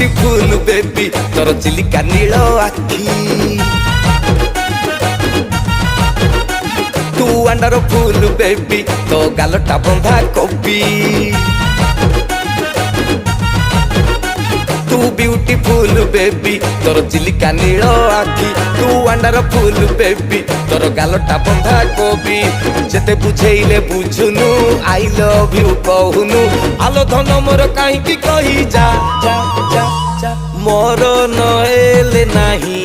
Beautiful baby तोर चिलिका नील आखी तू वंडरफुल बेबी तो गालटा बंधा कोबी तू ब्यूटीफुल बेबी तोर चिलिका नील आखी तू वंडरफुल बेबी तोर गालटा बंधा कोबी जेते बुझेइले बुझुनु आई लव यू कहूनु आलो धन मोर काहींकी कही जा जा जा जा मोर नहेले नाही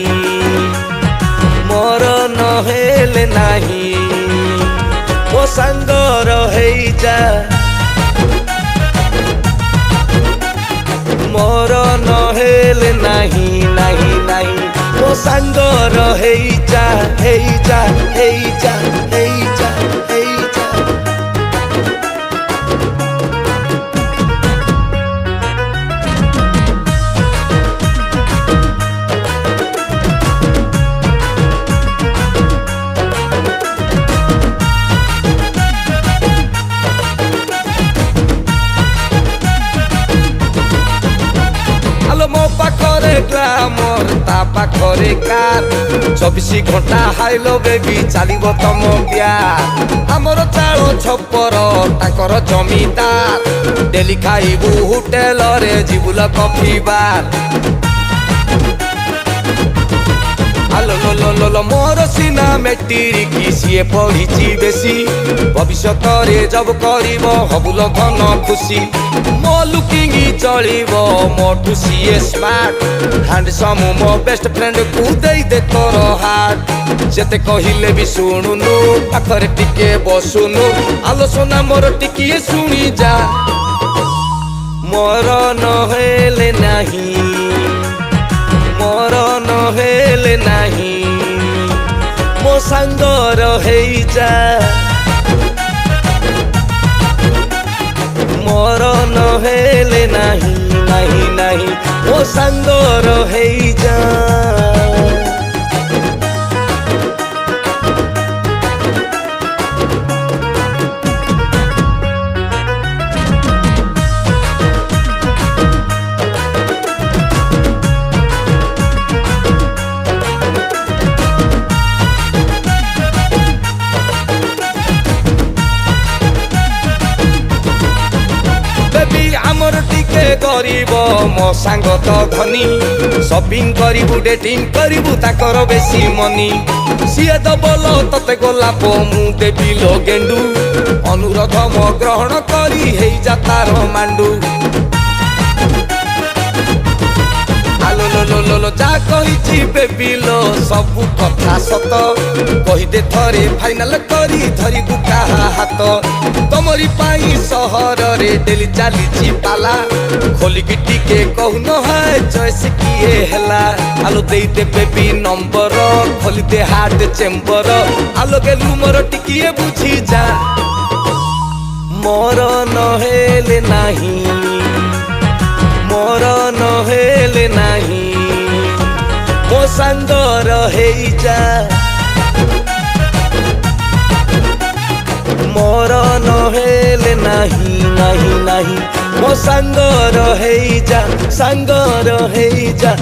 मोर नहेले नाही ओ संग रही जा मोर नहेले नाही नाही नाही ओ संग रही जा हेई जा हेई जा हेई जा हेई जा मो पाखरे ग्लामर ता पाखरे कार 24 घंटा हाइलो बेबी चलिबो तम प्यार हमर चाल छपर ताकर जमीदार डेली खाइबू होटेल रे जीबुल कॉफी बार आलो लो लो लो लो मोर सीना मेट्रिक सीए पढ़ी बेसी भविष्यत रे जब करिबो हबुल घन खुशी मो लुकिंग चलिबो मोटू सीए स्मार्ट हैंडसम मो बेस्ट फ्रेंड को देई दे तोर हार्ट जेते कहिले भी सुनुनु पाखरे टिके बसुनु आलो सोना मोर टिकिए सुनी जा मोर नहेले नाही मोर नहेले नाही मो संग रही जा मोर नहेले नाही नाही नाही मो संग रही जा आमर टिके गरीब मो सांग तो धनी शॉपिंग करिबू डेटिंग करिबू ताकर बेसी मनी सीए दबल तते गोलाप मु देबी लो गेंडू अनुरोध मो ग्रहण करी हेई जा तार मांडू आलो लो लो लो लो जा कहिची बेबी लो सब कथा सत कहि दे थरे फाइनल करी धरी बुका हाथ तमरी पाई सहर रे डेली चालीची पाला खोली की टिके कहून है चॉइस किए हला आलो दे दे बेबी नंबर खोली दे हार्ट चेंबर आलो गेलु मोर टिकिए बुझी जा मोर नहेले नाही मोर नहेले नाही मो संग रही जा मोर नहेले नाही नाही नाही मो संग रही जा संग रही जा।